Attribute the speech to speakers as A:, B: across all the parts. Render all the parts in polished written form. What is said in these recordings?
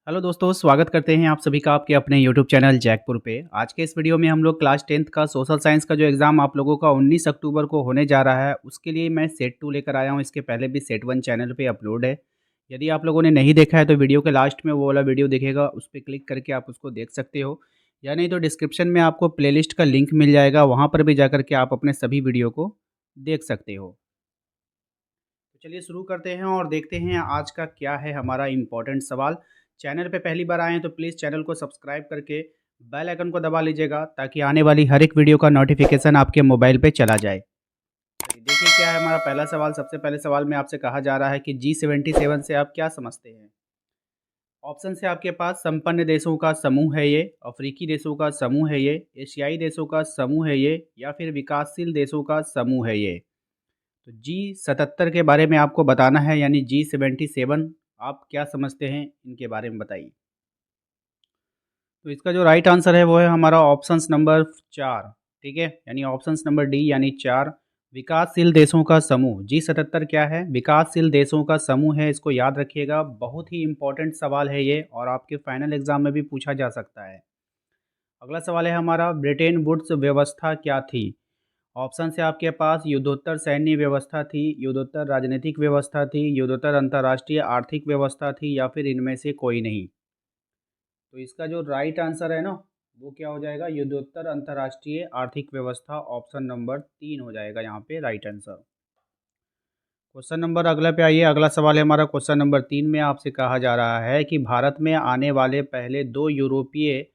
A: Hello दोस्तों, स्वागत करते हैं आप सभी का आपके अपने यूट्यूब चैनल जैकपुर पे। आज के इस वीडियो में हम लोग क्लास 10th का सोशल साइंस का जो एग्ज़ाम आप लोगों का 19 अक्टूबर को होने जा रहा है, उसके लिए मैं सेट 2 लेकर आया हूँ। इसके पहले भी सेट 1 चैनल पे अपलोड है। यदि आप लोगों ने नहीं देखा है तो वीडियो के लास्ट में वो वाला वीडियो दिखेगा, उस पे क्लिक करके आप उसको देख सकते हो, या नहीं तो डिस्क्रिप्शन में आपको प्लेलिस्ट का लिंक मिल जाएगा, वहाँ पर भी जाकर के आप अपने सभी वीडियो को देख सकते हो। तो चलिए शुरू करते हैं और देखते हैं आज का क्या है हमारा इम्पोर्टेंट सवाल। चैनल पे पहली बार आए हैं तो प्लीज़ चैनल को सब्सक्राइब करके बेल आइकन को दबा लीजिएगा ताकि आने वाली हर एक वीडियो का नोटिफिकेशन आपके मोबाइल पे चला जाए। चलिए देखिए क्या है हमारा पहला सवाल। सबसे पहले सवाल में आपसे कहा जा रहा है कि G77 से आप क्या समझते हैं। ऑप्शन से आपके पास संपन्न देशों का समूह है ये, अफ्रीकी देशों का समूह है ये, एशियाई देशों का समूह है ये, या फिर विकासशील देशों का समूह है ये। तो G77 के बारे में आपको बताना है, यानी G77 आप क्या समझते हैं इनके बारे में बताइए। तो इसका जो राइट आंसर है वो है हमारा ऑप्शंस नंबर 4। ठीक है, यानी ऑप्शंस नंबर डी यानी 4, विकासशील देशों का समूह। G77 क्या है? विकासशील देशों का समूह है, इसको याद रखिएगा। बहुत ही इंपॉर्टेंट सवाल है ये और आपके फाइनल एग्जाम में भी पूछा जा सकता है। अगला सवाल है हमारा, ब्रिटेन वुड्स व्यवस्था क्या थी। ऑप्शन से आपके पास युद्धोत्तर सैन्य व्यवस्था थी, युद्धोत्तर राजनीतिक व्यवस्था थी, युद्धोत्तर अंतर्राष्ट्रीय आर्थिक व्यवस्था थी, या फिर इनमें से कोई नहीं। तो इसका जो राइट आंसर है ना, वो क्या हो जाएगा? युद्धोत्तर अंतर्राष्ट्रीय आर्थिक व्यवस्था, ऑप्शन नंबर 3 हो जाएगा यहाँ पे राइट आंसर। क्वेश्चन नंबर अगला पे आइए। अगला सवाल है हमारा क्वेश्चन नंबर 3 में आपसे कहा जा रहा है कि भारत में आने वाले पहले 2 यूरोपीय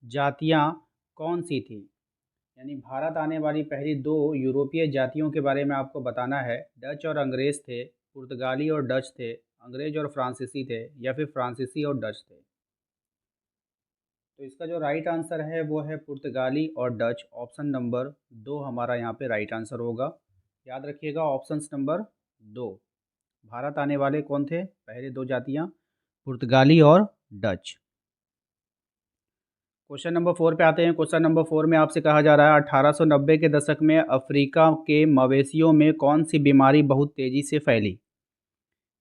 A: जातियाँ कौन सी थी। यानी भारत आने वाली पहली 2 यूरोपीय जातियों के बारे में आपको बताना है। डच और अंग्रेज़ थे, पुर्तगाली और डच थे, अंग्रेज और फ्रांसीसी थे, या फिर फ्रांसीसी और डच थे। तो इसका जो राइट आंसर है वो है पुर्तगाली और डच, ऑप्शन नंबर 2 हमारा यहाँ पे राइट आंसर होगा। याद रखिएगा ऑप्शंस नंबर 2। भारत आने वाले कौन थे पहले 2 जातियाँ? पुर्तगाली और डच। क्वेश्चन नंबर 4 पे आते हैं। क्वेश्चन नंबर 4 में आपसे कहा जा रहा है 1890 के दशक में अफ्रीका के मवेशियों में कौन सी बीमारी बहुत तेज़ी से फैली।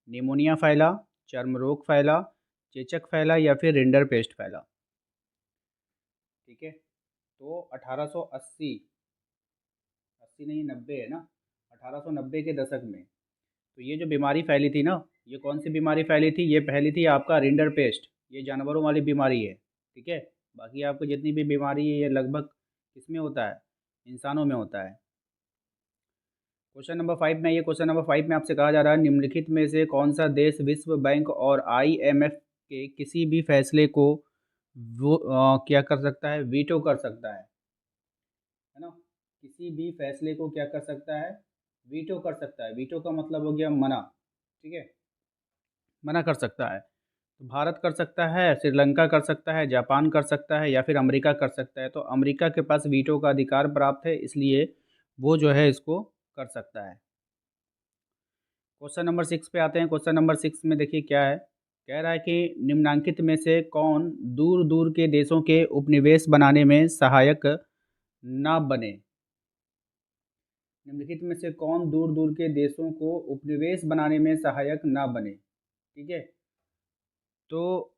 A: निमोनिया फैला, चर्म रोग फैला, चेचक फैला, या फिर रिंडरपेस्ट फैला। ठीक है, तो 1880, 80 नहीं 90 है ना, 1890 के दशक में तो ये जो बीमारी फैली थी ना, ये कौन सी बीमारी फैली थी? ये फैली थी आपका रिंडरपेस्ट। ये जानवरों वाली बीमारी है। ठीक है, बाकी आपको जितनी भी बीमारी है ये लगभग किसमें होता है? इंसानों में होता है। क्वेश्चन नंबर 5 में, ये क्वेश्चन नंबर 5 में आपसे कहा जा रहा है निम्नलिखित में से कौन सा देश विश्व बैंक और IMF के किसी भी फैसले को वो क्या कर सकता है? वीटो कर सकता है ना। किसी भी फैसले को क्या कर सकता है? वीटो कर सकता है। वीटो का मतलब हो गया मना। ठीक है, मना कर सकता है। तो भारत कर सकता है, श्रीलंका कर सकता है, जापान कर सकता है, या फिर अमेरिका कर सकता है। तो अमेरिका के पास वीटो का अधिकार प्राप्त है, इसलिए वो जो है इसको कर सकता है। क्वेश्चन नंबर 6 पे आते हैं। क्वेश्चन नंबर 6 में देखिए क्या है। कह रहा है कि निम्नलिखित में से कौन दूर दूर के देशों के उपनिवेश बनाने में सहायक ना बने। निम्नलिखित में से कौन दूर दूर के देशों को उपनिवेश बनाने में सहायक ना बने। ठीक है, तो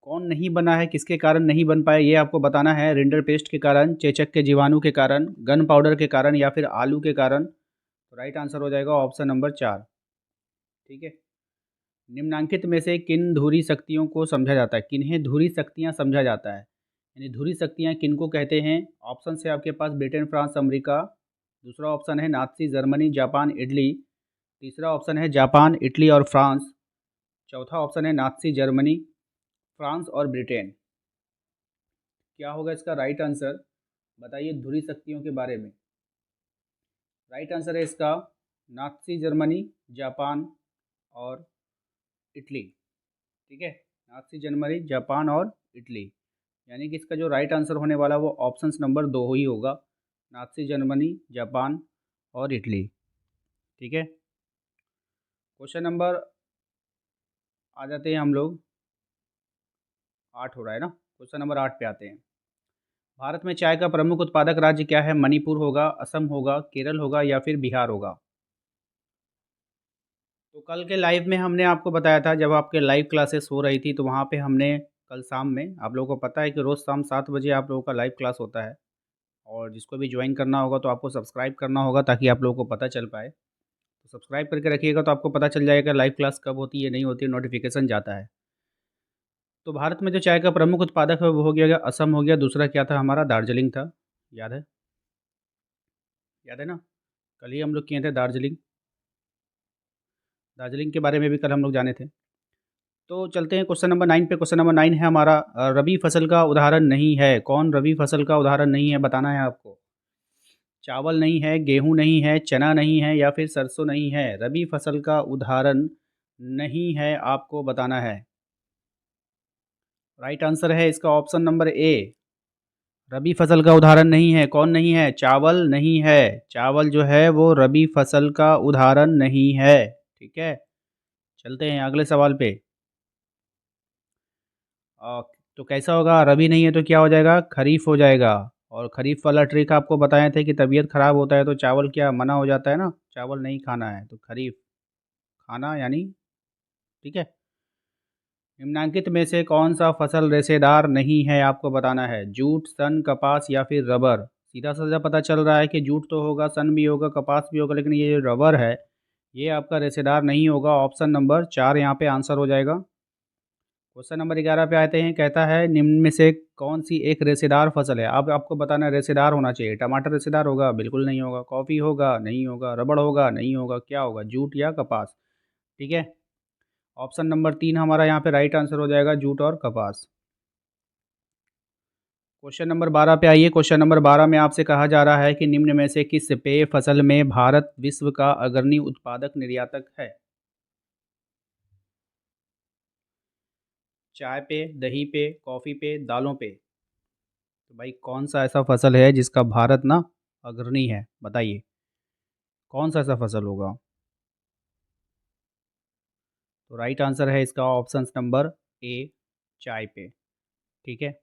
A: कौन नहीं बना है, किसके कारण नहीं बन पाया, ये आपको बताना है। रिंडरपेस्ट के कारण, चेचक के जीवाणु के कारण, गन पाउडर के कारण, या फिर आलू के कारण। तो राइट आंसर हो जाएगा ऑप्शन नंबर 4। ठीक है, निम्नांकित में से किन धुरी शक्तियों को समझा जाता है? किन्हें धुरी शक्तियाँ समझा जाता है, यानी धुरी शक्तियाँ किनको कहते हैं? ऑप्शन से आपके पास ब्रिटेन, फ्रांस, अमेरिका। दूसरा ऑप्शन है नाथसी जर्मनी, जापान, इटली। तीसरा ऑप्शन है जापान, इटली और फ्रांस। चौथा ऑप्शन है नाथसी जर्मनी, फ्रांस और ब्रिटेन। क्या होगा इसका राइट आंसर? बताइए धुरी शक्तियों के बारे में। राइट आंसर है इसका नाथसी जर्मनी, जापान और इटली। ठीक है, नाथसी जर्मनी, जापान और इटली। यानी कि इसका जो राइट आंसर होने वाला वो ऑप्शंस नंबर 2 ही होगा, नाथसी जर्मनी, जापान और इटली। ठीक है, क्वेश्चन नंबर आ जाते हैं हम लोग 8 हो रहा है ना, क्वेश्चन नंबर 8 पे आते हैं। भारत में चाय का प्रमुख उत्पादक राज्य क्या है? मणिपुर होगा, असम होगा, केरल होगा, या फिर बिहार होगा। तो कल के लाइव में हमने आपको बताया था, जब आपके लाइव क्लासेस हो रही थी तो वहाँ पे हमने कल शाम में, आप लोगों को पता है कि रोज़ शाम 7 बजे आप लोगों का लाइव क्लास होता है और जिसको भी ज्वाइन करना होगा तो आपको सब्सक्राइब करना होगा ताकि आप लोगों को पता चल पाए। तो सब्सक्राइब करके रखिएगा तो आपको पता चल जाएगा लाइव क्लास कब होती है, नहीं होती है, नोटिफ़िकेशन जाता है। तो भारत में जो चाय का प्रमुख उत्पादक है वो हो गया असम हो गया, दूसरा क्या था हमारा दार्जिलिंग था। याद है? याद है ना? कल ही हम लोग किए थे दार्जिलिंग। दार्जिलिंग के बारे में भी कल हम लोग जाने थे। तो चलते हैं क्वेश्चन नंबर 9 पे। क्वेश्चन नंबर 9 है हमारा, रबी फसल का उदाहरण नहीं है। कौन रबी फसल का उदाहरण नहीं है बताना है आपको। चावल नहीं है, गेहूँ नहीं है, चना नहीं है या फिर सरसों नहीं है। रबी फसल का उदाहरण नहीं है, आपको बताना है। राइट आंसर है इसका ऑप्शन नंबर ए। रबी फसल का उदाहरण नहीं है। कौन नहीं है? चावल नहीं है। चावल जो है वो रबी फसल का उदाहरण नहीं है। ठीक है, चलते हैं अगले सवाल पे। अ, तो कैसा होगा? रबी नहीं है तो क्या हो जाएगा? खरीफ हो जाएगा। और खरीफ वाला ट्रिक आपको बताए थे कि तबीयत खराब होता है तो चावल क्या मना हो जाता है ना, चावल नहीं खाना है, तो खरीफ खाना यानी। ठीक है, निम्नलिखित में से कौन सा फसल रेशेदार नहीं है, आपको बताना है। जूट, सन, कपास या फिर रबर। सीधा साधा पता चल रहा है कि जूट तो होगा, सन भी होगा, कपास भी होगा, लेकिन ये जो रबर है ये आपका रेशेदार नहीं होगा। ऑप्शन नंबर 4 यहाँ पे आंसर हो जाएगा। क्वेश्चन नंबर 11 पे आते हैं, कहता है निम्न में से कौन सी एक रेशेदार फसल है। अब आपको बताना है रेशेदार होना चाहिए। टमाटर रेशेदार होगा? बिल्कुल नहीं होगा। कॉफ़ी होगा? नहीं होगा। रबड़ होगा? नहीं होगा। क्या होगा? जूट या कपास। ठीक है, ऑप्शन नंबर 3 हमारा यहाँ पे राइट आंसर हो जाएगा, जूट और कपास। क्वेश्चन नंबर 12 पे आइए। क्वेश्चन नंबर 12 में आपसे कहा जा रहा है कि निम्न में से किस पेय फसल में भारत विश्व का अग्रणी उत्पादक निर्यातक है। चाय पे, दही पे, कॉफ़ी पे, दालों पे। तो भाई कौन सा ऐसा फसल है जिसका भारत ना अग्रणी है, बताइए कौन सा ऐसा फसल होगा। तो राइट आंसर है इसका ऑप्शन नंबर ए, चाय पे। ठीक है,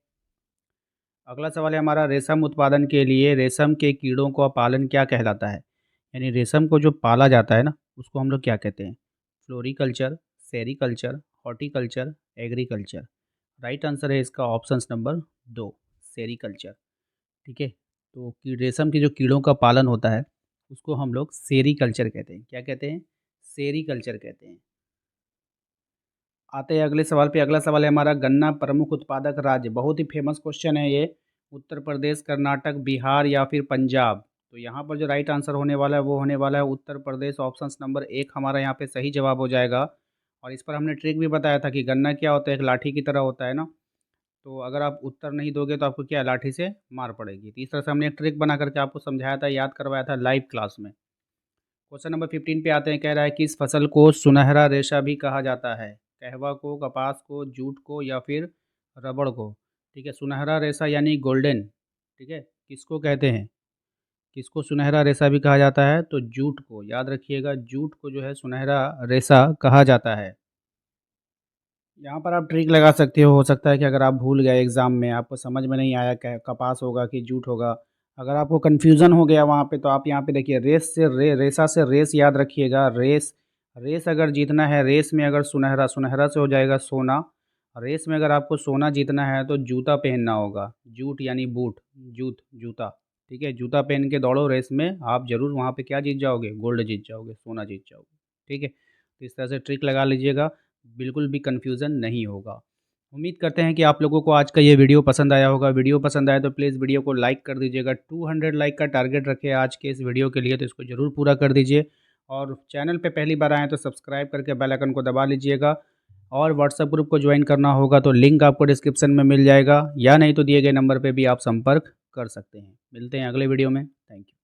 A: अगला सवाल है हमारा, रेशम उत्पादन के लिए रेशम के कीड़ों का पालन क्या कहलाता है। यानी रेशम को जो पाला जाता है ना उसको हम लोग क्या कहते हैं। Floriculture, sericulture, horticulture, agriculture. Right answer है इसका ऑप्शन नंबर 2, सेरीकल्चर। ठीक है, तो रेशम के जो कीड़ों का पालन होता है उसको हम लोग सेरीकल्चर कहते हैं। क्या कहते हैं? सेरीकल्चर कहते हैं। आते हैं अगले सवाल पे। अगला सवाल है हमारा, गन्ना प्रमुख उत्पादक राज्य। बहुत ही फेमस क्वेश्चन है ये। उत्तर प्रदेश, कर्नाटक, बिहार या फिर पंजाब। तो यहाँ पर जो राइट आंसर होने वाला है वो होने वाला है उत्तर प्रदेश। ऑप्शन नंबर 1 हमारा यहाँ पे सही जवाब हो जाएगा। और इस पर हमने ट्रिक भी बताया था कि गन्ना क्या होता है, एक लाठी की तरह होता है ना। तो अगर आप उत्तर नहीं दोगे तो आपको क्या है, लाठी से मार पड़ेगी। तो इस तरह से हमने एक ट्रिक बना करके आपको समझाया था, याद करवाया था लाइव क्लास में। क्वेश्चन नंबर 15 पे आते हैं, कह रहा है किस फसल को सुनहरा रेशा भी कहा जाता है। कहवा को, कपास को, जूट को या फिर रबड़ को। ठीक है, सुनहरा रेशा यानी गोल्डन। ठीक है, किसको कहते हैं, किसको सुनहरा रेशा भी कहा जाता है, तो जूट को। याद रखिएगा, जूट को जो है सुनहरा रेशा कहा जाता है। यहाँ पर आप ट्रिक लगा सकते हो सकता है कि अगर आप भूल गए एग्ज़ाम में, आपको समझ में नहीं आया कपास होगा कि जूट होगा, अगर आपको कन्फ्यूज़न हो गया वहाँ पे, तो आप यहाँ पे देखिए रेस से रेशा से रेस याद रखिएगा। रेस, रेस अगर जीतना है, रेस में अगर सुनहरा, सुनहरा से हो जाएगा सोना। रेस में अगर आपको सोना जीतना है तो जूता पहनना होगा। जूट यानी बूट, जूत, जूता। ठीक है, जूता पहन के दौड़ो रेस में, आप ज़रूर वहाँ पे क्या जीत जाओगे, गोल्ड जीत जाओगे, सोना जीत जाओगे। ठीक है, तो इस तरह से ट्रिक लगा लीजिएगा, बिल्कुल भी कन्फ्यूज़न नहीं होगा। उम्मीद करते हैं कि आप लोगों को आज का ये वीडियो पसंद आया होगा। वीडियो पसंद आया तो प्लीज़ वीडियो को लाइक कर दीजिएगा। 200 लाइक का टारगेट रखे आज के इस वीडियो के लिए, तो इसको ज़रूर पूरा कर दीजिए। और चैनल पे पहली बार आएँ तो सब्सक्राइब करके बेल आइकन को दबा लीजिएगा। और व्हाट्सएप ग्रुप को ज्वाइन करना होगा तो लिंक आपको डिस्क्रिप्शन में मिल जाएगा, या नहीं तो दिए गए नंबर पे भी आप संपर्क कर सकते हैं। मिलते हैं अगले वीडियो में। Thank you.